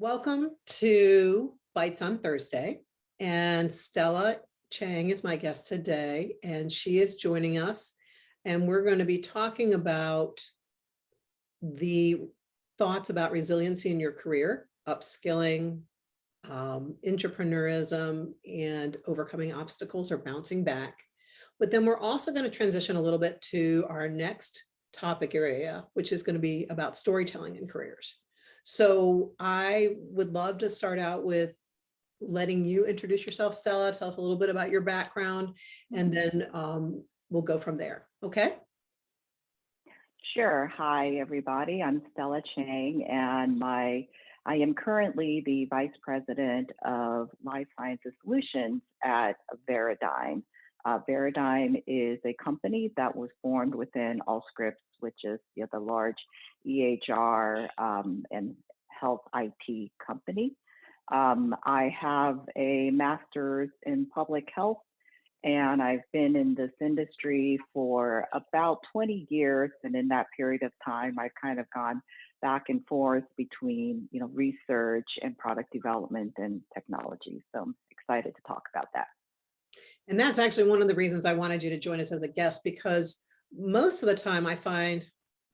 Welcome to Bytes on Thursday, and Stella Chang is my guest today, and she is joining us, and we're going to be talking about the thoughts about resiliency in your career, upskilling, entrepreneurism, and overcoming obstacles or bouncing back. But then we're also going to transition a little bit to our next topic area, which is going to be about storytelling in careers. So I would love to start out with letting you introduce yourself, Stella. Tell us a little bit about your background, and then we'll go from there. Okay? Sure. Hi, everybody. I'm Stella Chang, and I am currently the Vice President of Life Sciences Solutions at Veradigm. Veradigm is a company that was formed within Allscripts, which is the large EHR and health IT company. I have a master's in public health, and I've been in this industry for about 20 years. And in that period of time, I've kind of gone back and forth between research and product development and technology. So I'm excited to talk about that. And that's actually one of the reasons I wanted you to join us as a guest, because most of the time I find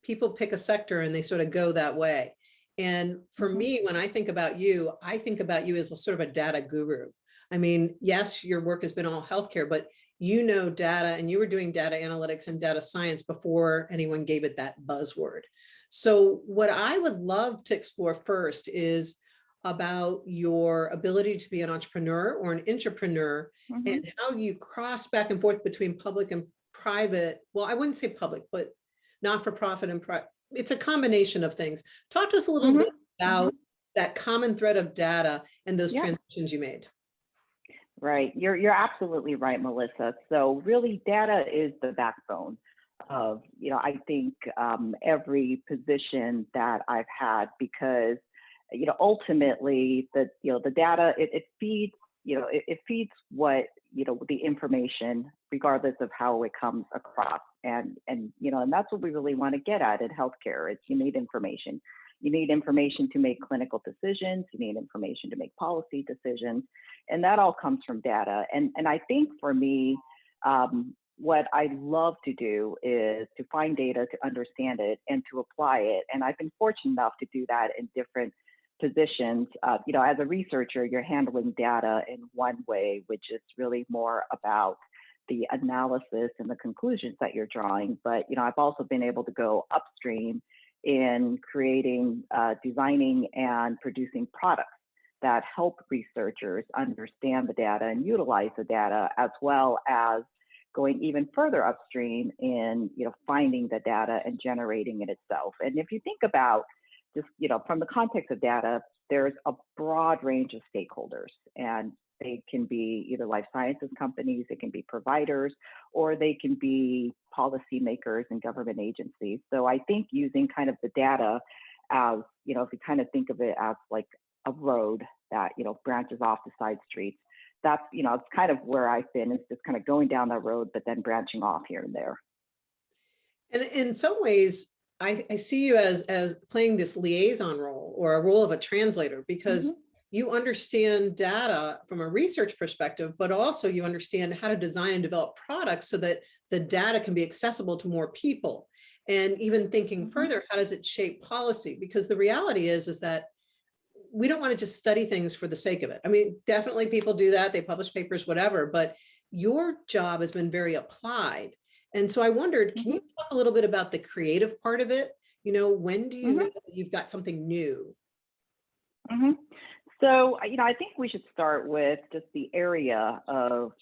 people pick a sector and they sort of go that way. And for me, when I think about you as a sort of a data guru. I mean, yes, your work has been all healthcare, but you know data, and you were doing data analytics and data science before anyone gave it that buzzword. So what I would love to explore first is about your ability to be an entrepreneur or an intrapreneur, and how you cross back and forth between public and private. Well, I wouldn't say public, but not-for-profit and private. It's a combination of things. Talk to us a little bit about that common thread of data and those transitions you made. Right. You're absolutely right, Melissa. So really, data is the backbone of, I think every position that I've had, because, ultimately the data, it feeds, it feeds what, the information, regardless of how it comes across. And that's what we really want to get at in healthcare. It's you need information. You need information to make clinical decisions. You need information to make policy decisions. And that all comes from data. And I think for me, what I love to do is to find data, to understand it, and to apply it. And I've been fortunate enough to do that in different positions. As a researcher, you're handling data in one way, which is really more about the analysis and the conclusions that you're drawing. But, I've also been able to go upstream in creating, designing, and producing products that help researchers understand the data and utilize the data, as well as going even further upstream in finding the data and generating it itself. And if you think about just from the context of data, there's a broad range of stakeholders, and they can be either life sciences companies, they can be providers, or they can be policymakers and government agencies. So I think using kind of the data as, if you kind of think of it as like a road that, branches off the side streets, that's, it's kind of where I've been. It's just kind of going down that road, but then branching off here and there. And in some ways, I see you as playing this liaison role, or a role of a translator, because you understand data from a research perspective, but also you understand how to design and develop products so that the data can be accessible to more people. And even thinking further, how does it shape policy? Because the reality is that we don't want to just study things for the sake of it. I mean, definitely people do that. They publish papers, whatever, but your job has been very applied. And so I wondered, can you talk a little bit about the creative part of it? When do you know that you've got something new? So, I think we should start with just the area of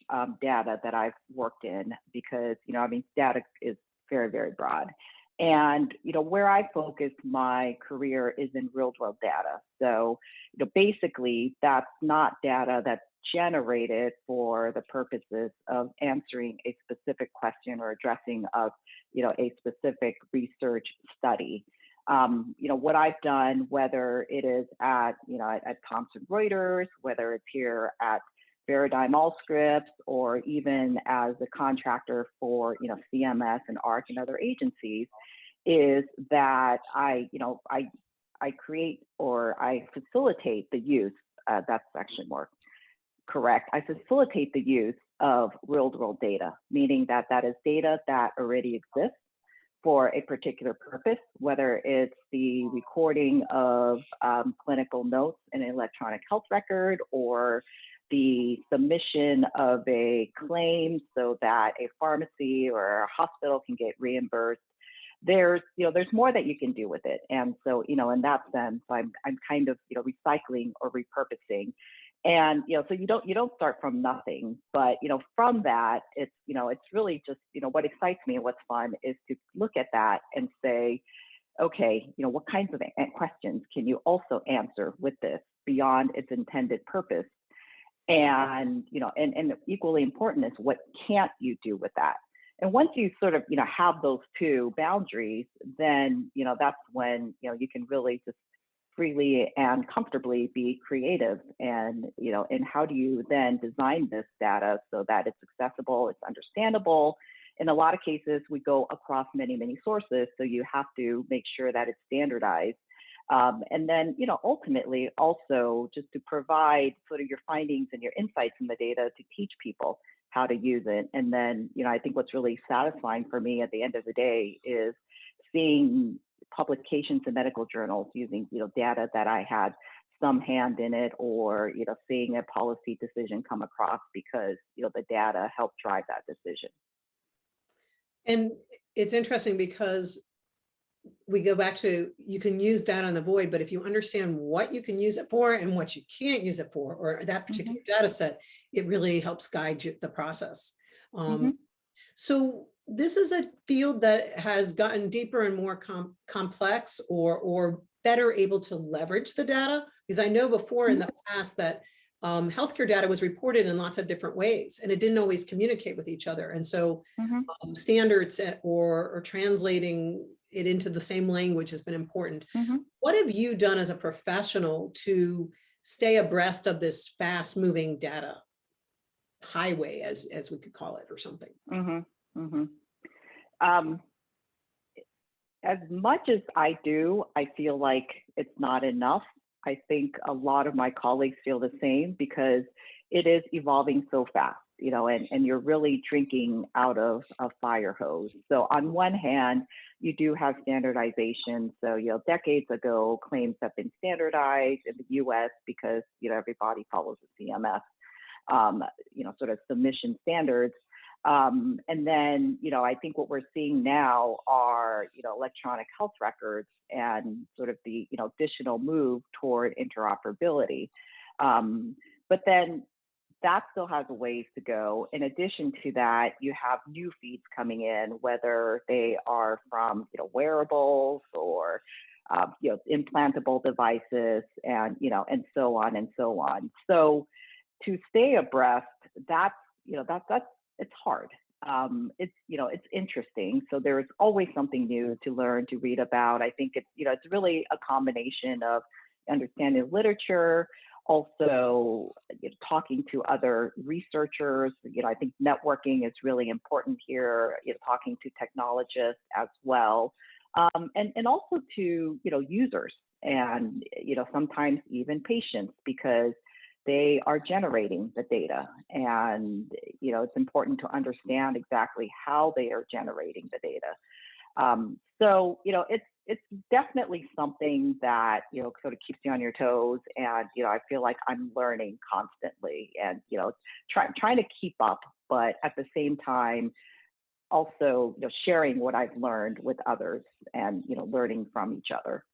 data that I've worked in, because, data is very, very broad. And, where I focus my career is in real world data. So, basically that's not data that's generated for the purposes of answering a specific question or addressing of, a specific research study. What I've done, whether it is at Thomson Reuters, whether it's here at Veradigm Allscripts, or even as a contractor for, CMS and ARC and other agencies, is that I I create or I facilitate the use, that's actually more correct. I facilitate the use of real world data, meaning that that is data that already exists for a particular purpose, whether it's the recording of clinical notes in an electronic health record or the submission of a claim so that a pharmacy or a hospital can get reimbursed. There's more that you can do with it. And so, in that sense, I'm kind of, recycling or repurposing. And, so you don't start from nothing, but, from that, it's really just, what excites me and what's fun is to look at that and say, okay, what kinds of questions can you also answer with this beyond its intended purpose? And, and equally important is what can't you do with that? And once you sort of, have those two boundaries, then, that's when, you can really just freely and comfortably be creative. And, and how do you then design this data so that it's accessible, it's understandable? In a lot of cases, we go across many, many sources. So you have to make sure that it's standardized. And then, ultimately also just to provide sort of your findings and your insights in the data to teach people how to use it. And then, I think what's really satisfying for me at the end of the day is seeing publications in medical journals using, data that I had some hand in it, or, seeing a policy decision come across because, the data helped drive that decision. And it's interesting because we go back to, you can use data in the void, but if you understand what you can use it for and what you can't use it for, or that particular data set, it really helps guide you the process. So this is a field that has gotten deeper and more complex, or better able to leverage the data, because I know before in the past that healthcare data was reported in lots of different ways and it didn't always communicate with each other. And so standards or translating it into the same language has been important. What have you done as a professional to stay abreast of this fast moving data highway, as we could call it, or something? As much as I do, I feel like it's not enough. I think a lot of my colleagues feel the same because it is evolving so fast, and you're really drinking out of a fire hose. So on one hand, you do have standardization. So, decades ago, claims have been standardized in the US because, everybody follows the CMS, sort of submission standards. And then, I think what we're seeing now are, electronic health records and sort of the, additional move toward interoperability. But then that still has a ways to go. In addition to that, you have new feeds coming in, whether they are from, wearables or, implantable devices and, and so on and so on. So to stay abreast, that's it's hard. It's interesting. So there's always something new to learn, to read about. I think it's really a combination of understanding literature, also talking to other researchers. I think networking is really important here, talking to technologists as well. And also to, users and, sometimes even patients, because they are generating the data, and it's important to understand exactly how they are generating the data. So it's definitely something that sort of keeps you on your toes, and I feel like I'm learning constantly, and trying to keep up, but at the same time also sharing what I've learned with others, and learning from each other.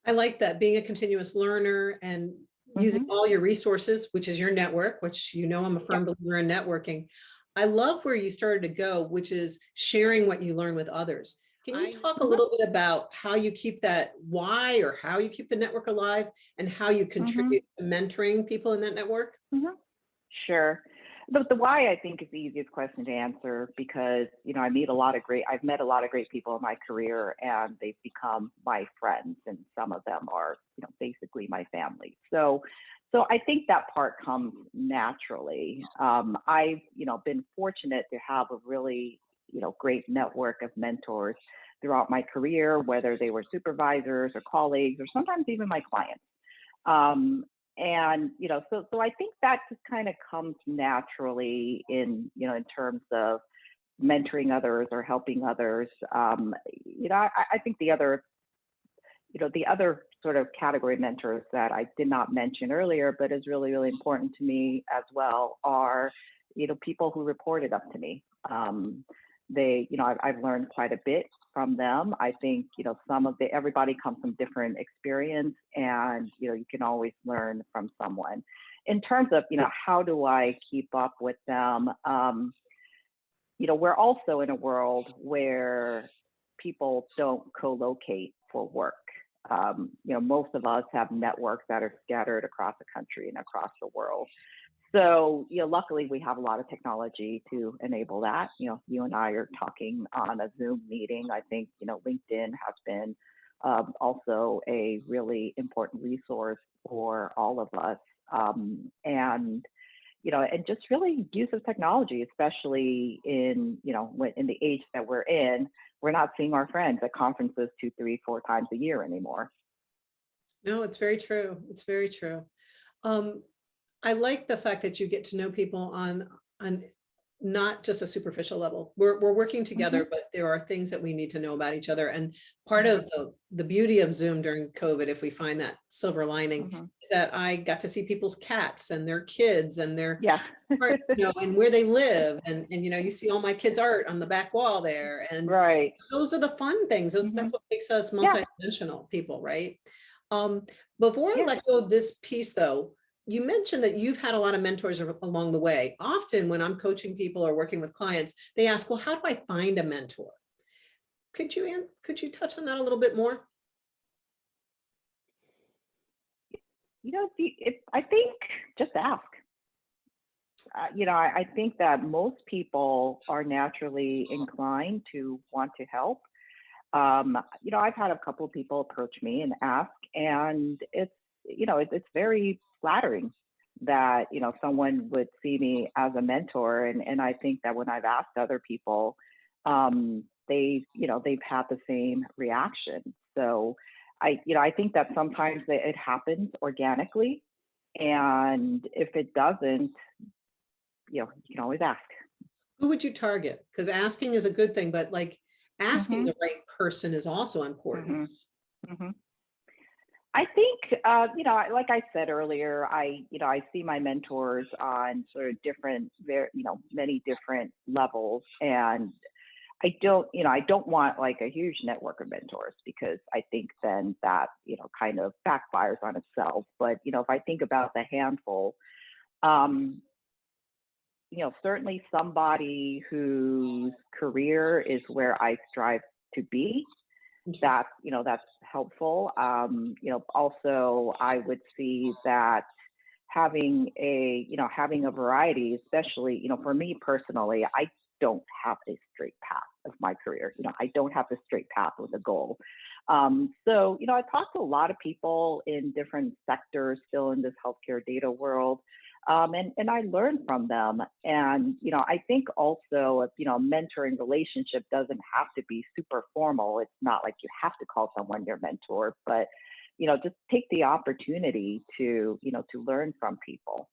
I like that, being a continuous learner and using all your resources, which is your network, which I'm a firm believer in networking. I love where you started to go, which is sharing what you learn with others. Can you talk a little bit about how you keep that why, or how you keep the network alive, and how you contribute to mentoring people in that network? Sure. The why, I think, is the easiest question to answer because, I've met a lot of great people in my career, and they've become my friends, and some of them are, basically my family. So I think that part comes naturally. I've, been fortunate to have a really, great network of mentors throughout my career, whether they were supervisors or colleagues or sometimes even my clients. Um, and so I think that just kind of comes naturally in terms of mentoring others or helping others. I think the other sort of category mentors that I did not mention earlier, but is really, really important to me as well, are, people who reported up to me. I've learned quite a bit from them. I think, everybody comes from different experience, and, you can always learn from someone. In terms of, how do I keep up with them? We're also in a world where people don't co-locate for work. Most of us have networks that are scattered across the country and across the world. So, luckily we have a lot of technology to enable that. You and I are talking on a Zoom meeting. I think, LinkedIn has been also a really important resource for all of us. And just really use of technology, especially in the age that we're in. We're not seeing our friends at conferences 2, 3, 4 times a year anymore. No, it's very true. It's very true. I like the fact that you get to know people on not just a superficial level. We're working together, but there are things that we need to know about each other. And part of the beauty of Zoom during COVID, if we find that silver lining, that I got to see people's cats and their kids and their and where they live, and you see all my kids' art on the back wall there, and right. those are the fun things. That's what makes us multidimensional people, right? Before I let go of this piece, though, you mentioned that you've had a lot of mentors along the way. Often when I'm coaching people or working with clients, they ask, well, how do I find a mentor? Could you touch on that a little bit more? I think just ask. I think that most people are naturally inclined to want to help. I've had a couple of people approach me and ask, and it's very flattering that, someone would see me as a mentor. And I think that when I've asked other people, they've had the same reaction. So I think that sometimes it happens organically. And if it doesn't, you can always ask. Who would you target? Because asking is a good thing, but like asking the right person is also important. I think, like I said earlier, I see my mentors on sort of different, many different levels. And I don't want like a huge network of mentors, because I think then that, kind of backfires on itself. But, if I think about the handful, certainly somebody whose career is where I strive to be, that's helpful. Also I would see that having a variety, especially, for me personally, I don't have a straight path of my career. I don't have the straight path with a goal. So, I talk to a lot of people in different sectors still in this healthcare data world. And I learn from them. And, I think also, mentoring relationship doesn't have to be super formal. It's not like you have to call someone your mentor, but, just take the opportunity to learn from people.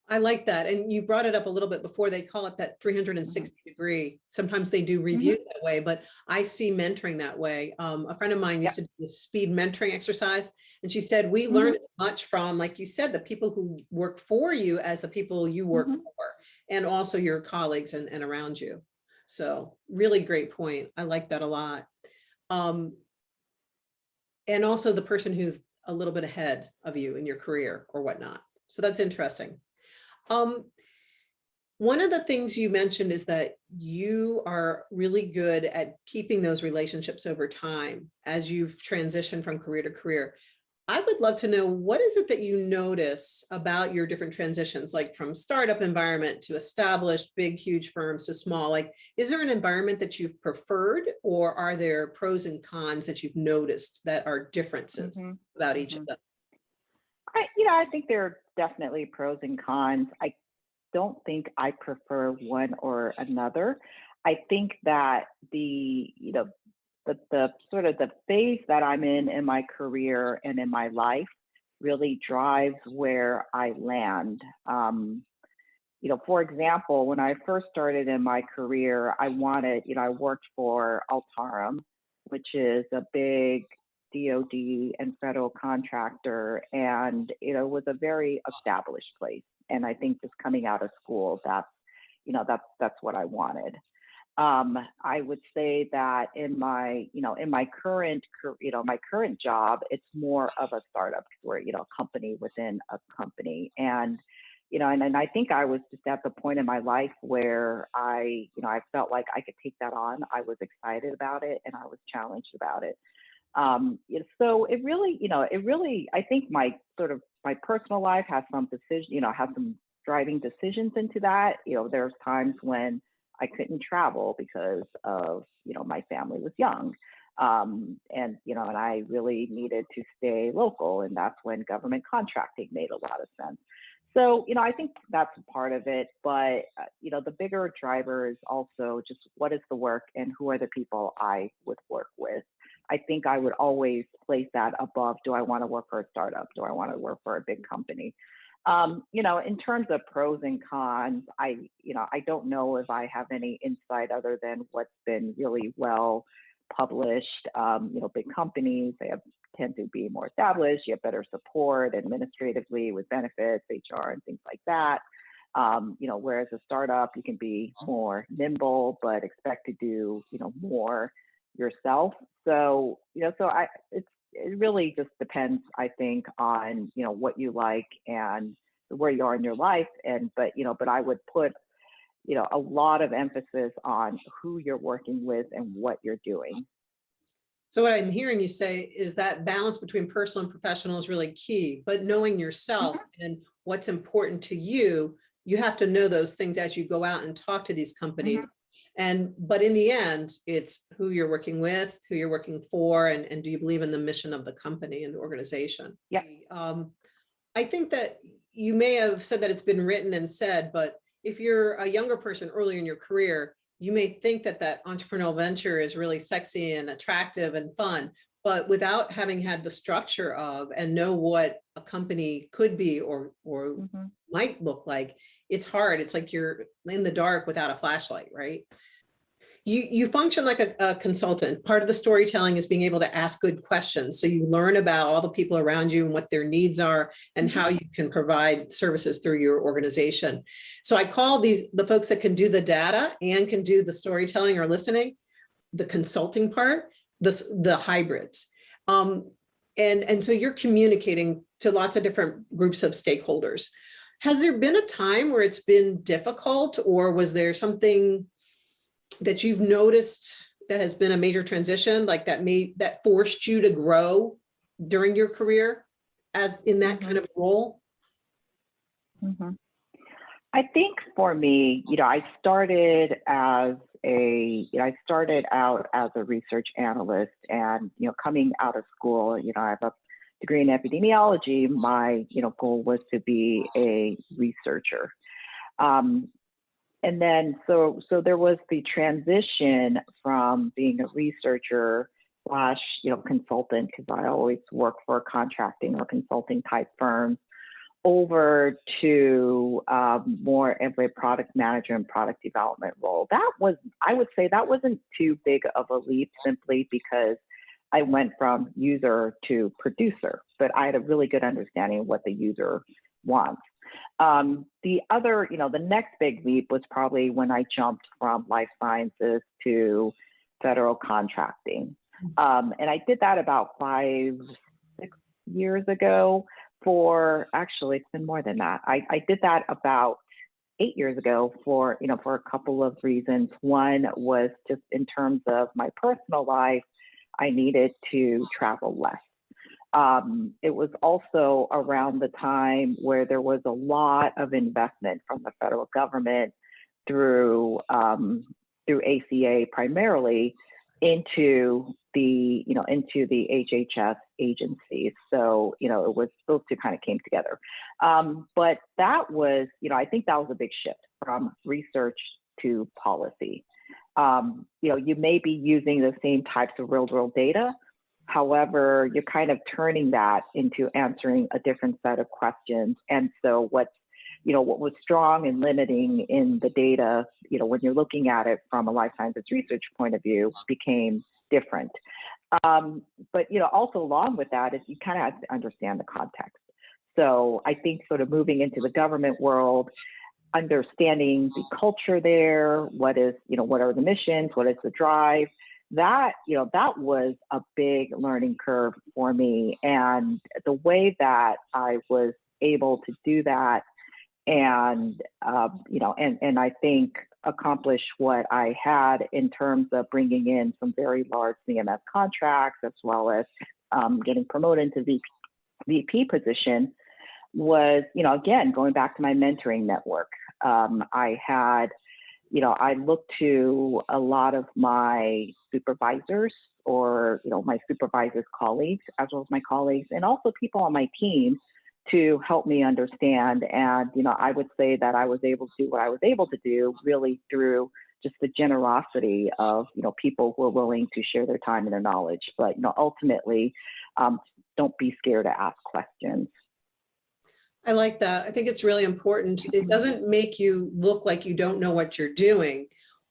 I like that. And you brought it up a little bit before. They call it that 360 degree. Sometimes they do review that way, but I see mentoring that way. A friend of mine used to do the speed mentoring exercise. And she said, we learn as much from, like you said, the people who work for you as the people you work for, and also your colleagues and around you. So really great point. I like that a lot. And also the person who's a little bit ahead of you in your career or whatnot. So that's interesting. One of the things you mentioned is that you are really good at keeping those relationships over time as you've transitioned from career to career. I would love to know, what is it that you notice about your different transitions, like from startup environment to established big, huge firms to small? Like, is there an environment that you've preferred, or are there pros and cons that you've noticed that are differences about each of them? I think there are definitely pros and cons. I don't think I prefer one or another. I think that the the sort of the phase that I'm in my career and in my life really drives where I land. For example, when I first started in my career, I worked for Altarum, which is a big DoD and federal contractor, and it was a very established place. And I think just coming out of school, that's what I wanted. I would say that in my current job, it's more of a startup where, a company within a company. And I think I was just at the point in my life where I felt like I could take that on. I was excited about it and I was challenged about it. So it really, I think my personal life has some has some driving decisions into that. There's times when I couldn't travel because of, my family was young. And I really needed to stay local, and that's when government contracting made a lot of sense. So, I think that's part of it, but, the bigger driver is also just what is the work and who are the people I would work with. I think I would always place that above, do I want to work for a startup? Do I want to work for a big company? In terms of pros and cons, I don't know if I have any insight other than what's been really well published. Big companies, tend to be more established, you have better support administratively with benefits, HR, and things like that. Whereas a startup, you can be more nimble, but expect to do, more yourself. So, it really just depends, I think, on, what you like and where you are in your life. But I would put, a lot of emphasis on who you're working with and what you're doing. So what I'm hearing you say is that balance between personal and professional is really key, but knowing yourself and what's important to you, you have to know those things as you go out and talk to these companies. But in the end, it's who you're working with, who you're working for, and do you believe in the mission of the company and the organization? Yeah. I think that you may have said that it's been written and said, but if you're a younger person earlier in your career, you may think that entrepreneurial venture is really sexy and attractive and fun, but without having had the structure of and know what a company could be or might look like, it's hard. It's like you're in the dark without a flashlight, right? You function like a consultant. Part of the storytelling is being able to ask good questions. So you learn about all the people around you and what their needs are and how you can provide services through your organization. So I call the folks that can do the data and can do the storytelling or listening, the consulting part, the hybrids. And so you're communicating to lots of different groups of stakeholders. Has there been a time where it's been difficult, or was there something that you've noticed that has been a major transition, like that forced you to grow during your career as in that kind of role? I think for me, I started out as a research analyst, and coming out of school, I have a degree in epidemiology. My goal was to be a researcher. And then, so there was the transition from being a researcher / consultant, because I always work for contracting or consulting type firms, over to more of a product manager and product development role. I would say that wasn't too big of a leap, simply because I went from user to producer, but I had a really good understanding of what the user wants. The next big leap was probably when I jumped from life sciences to federal contracting. And I did that about 5-6 years ago actually, it's been more than that. I did that about 8 years ago for a couple of reasons. One was just in terms of my personal life, I needed to travel less. It was also around the time where there was a lot of investment from the federal government through ACA primarily into the HHS agencies. So, it was, those two kind of came together. But that was, I think that was a big shift from research to policy. you may be using the same types of real world data. However, you're kind of turning that into answering a different set of questions. And so what was strong and limiting in the data, when you're looking at it from a life sciences research point of view, became different. But also along with that is you kind of have to understand the context. So I think sort of moving into the government world, understanding the culture there, what are the missions, what is the drive, that was a big learning curve for me. And the way that I was able to do that and I think accomplish what I had in terms of bringing in some very large CMS contracts, as well as getting promoted into VP position was, again, going back to my mentoring network. I looked to a lot of my supervisors or, my supervisors' colleagues, as well as my colleagues, and also people on my team to help me understand. And, I would say that I was able to do what I was able to do really through just the generosity of, people who are willing to share their time and their knowledge. But, ultimately, don't be scared to ask questions. I like that. I think it's really important. It doesn't make you look like you don't know what you're doing.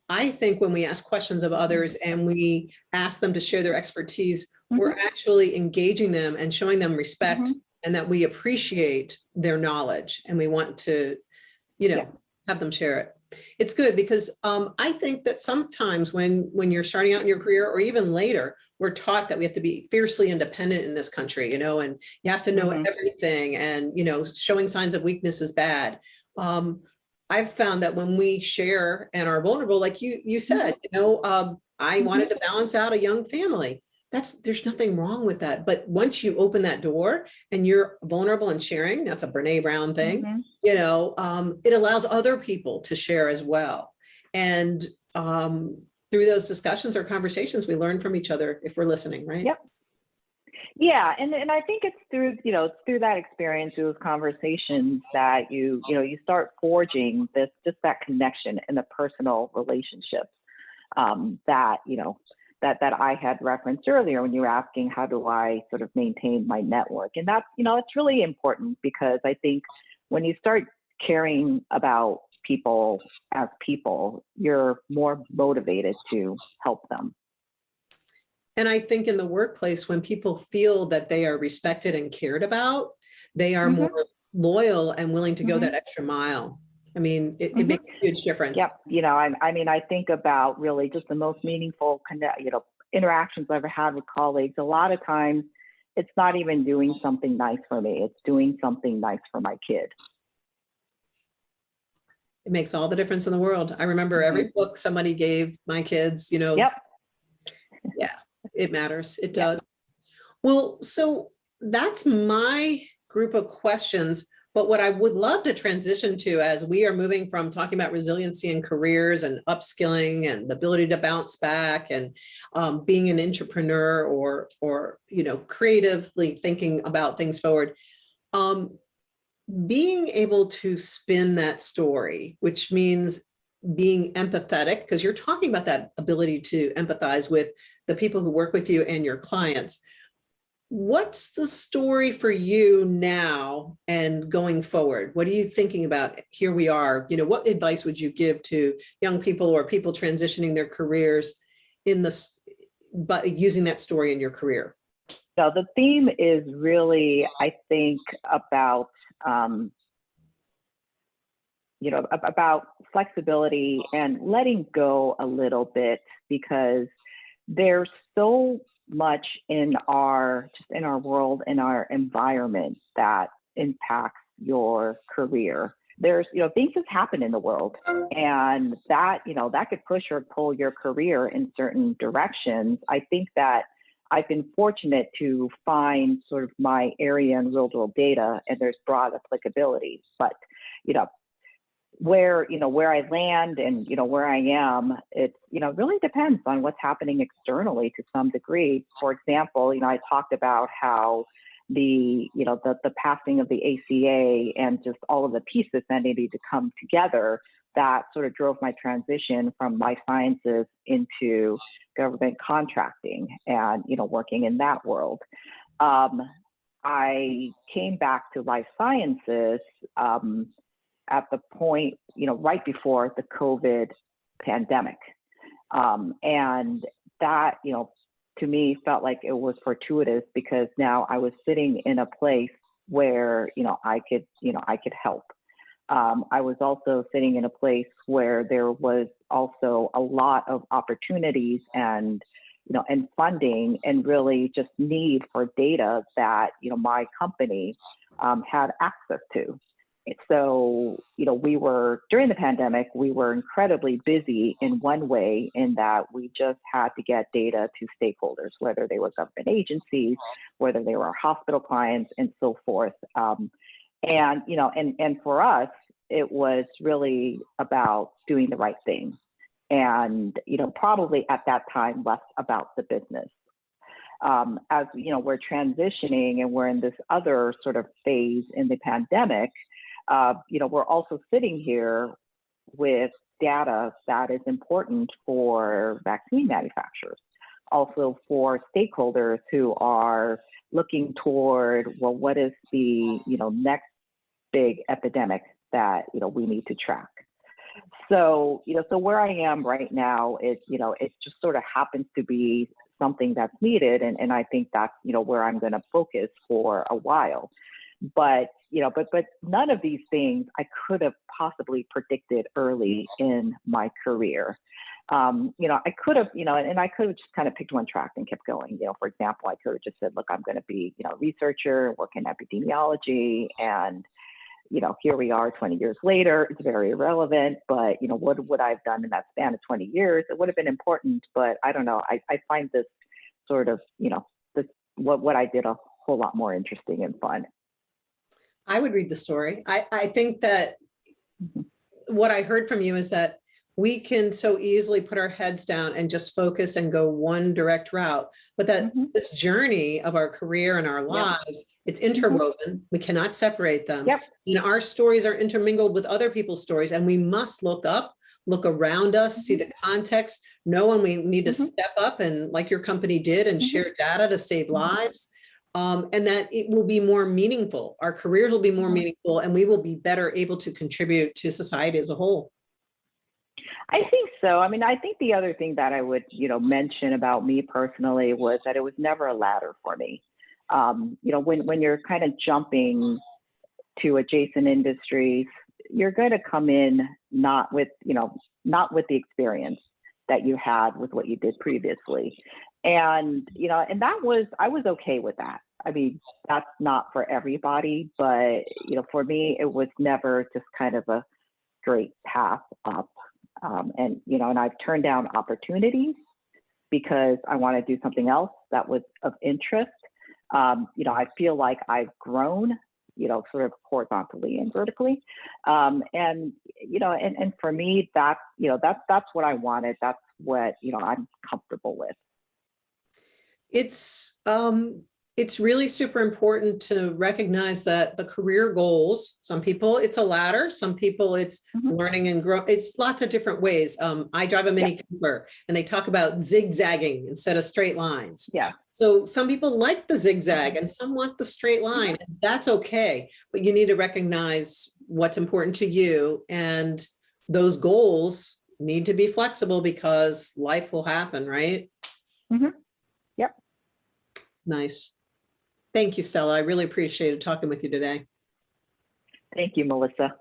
I think when we ask questions of others and we ask them to share their expertise, we're actually engaging them and showing them respect and that we appreciate their knowledge and we want to, have them share it. It's good because I think that sometimes when you're starting out in your career or even later, we're taught that we have to be fiercely independent in this country, and you have to know everything and, showing signs of weakness is bad. I've found that when we share and are vulnerable, like you said, I wanted to balance out a young family. There's nothing wrong with that. But once you open that door and you're vulnerable and sharing, that's a Brene Brown thing, it allows other people to share as well. And through those discussions or conversations, we learn from each other if we're listening, right? Yep. Yeah, and I think it's through through that experience, through those conversations that you start forging that connection in the personal relationships that I had referenced earlier when you were asking how do I sort of maintain my network, and that's it's really important because I think when you start caring about people as people, you're more motivated to help them. And I think in the workplace, when people feel that they are respected and cared about, they are more loyal and willing to go that extra mile. I mean, it makes a huge difference. Yep. I think about really just the most meaningful interactions I've ever had with colleagues. A lot of times it's not even doing something nice for me. It's doing something nice for my kid. It makes all the difference in the world. I remember every book somebody gave my kids, Yeah, it matters. It does. Well, so that's my group of questions. But what I would love to transition to as we are moving from talking about resiliency in careers and upskilling and the ability to bounce back and being an entrepreneur or creatively thinking about things forward, being able to spin that story, which means being empathetic, because you're talking about that ability to empathize with the people who work with you and your clients. What's the story for you now and going forward? What are you thinking about? Here we are. What advice would you give to young people or people transitioning their careers but using that story in your career? So the theme is really, I think, about about flexibility and letting go a little bit, because there's so much in our world, in our environment that impacts your career. There's things that happen in the world, and that that could push or pull your career in certain directions. I think that I've been fortunate to find sort of my area in real world data, and there's broad applicability. But where I land and where I am, it really depends on what's happening externally to some degree. For example, I talked about how the passing of the ACA and just all of the pieces that needed to come together that sort of drove my transition from life sciences into government contracting and, working in that world. I came back to life sciences at the point, right before the COVID pandemic. And that, to me felt like it was fortuitous because now I was sitting in a place where, I could help. I was also sitting in a place where there was also a lot of opportunities and funding and really just need for data that, my company had access to. So, during the pandemic, we were incredibly busy in one way in that we just had to get data to stakeholders, whether they were government agencies, whether they were our hospital clients and so forth. And for us, it was really about doing the right thing. And, probably at that time, less about the business. As, we're transitioning and we're in this other sort of phase in the pandemic, we're also sitting here with data that is important for vaccine manufacturers, also for stakeholders who are looking toward, well, what is the, next big epidemic that, we need to track. So, so where I am right now is, it just sort of happens to be something that's needed. And I think that's, where I'm going to focus for a while. But, but none of these things I could have possibly predicted early in my career. I could have, and I could have just kind of picked one track and kept going. For example, I could have just said, look, I'm going to be, a researcher, work in epidemiology, and here we are 20 years later, it's very irrelevant, but, what would I have done in that span of 20 years? It would have been important, but I don't know. I find this sort of, this, what I did a whole lot more interesting and fun. I would read the story. I think that what I heard from you is that we can so easily put our heads down and just focus and go one direct route, but that this journey of our career and our lives, it's interwoven. We cannot separate them. And our stories are intermingled with other people's stories, and we must look up, look around us, see the context, know when we need to step up and, like your company did, and share data to save lives. And that it will be more meaningful. Our careers will be more meaningful, and we will be better able to contribute to society as a whole. I think so. I mean, I think the other thing that I would, mention about me personally was that it was never a ladder for me. When you're kind of jumping to adjacent industries, you're going to come in not with the experience that you had with what you did previously. And, and I was okay with that. I mean, that's not for everybody, but, for me, it was never just kind of a straight path up. And I've turned down opportunities because I want to do something else that was of interest. I feel like I've grown, sort of horizontally and vertically. And for me, that's what I wanted. That's what, I'm comfortable with. It's really super important to recognize that the career goals, some people it's a ladder, some people it's learning and grow. It's lots of different ways. I drive a Mini Cooper, and they talk about zigzagging instead of straight lines. So some people like the zigzag and some want the straight line. And that's okay, but you need to recognize what's important to you, and those goals need to be flexible because life will happen, right? Yep. Nice. Thank you, Stella. I really appreciated talking with you today. Thank you, Melissa.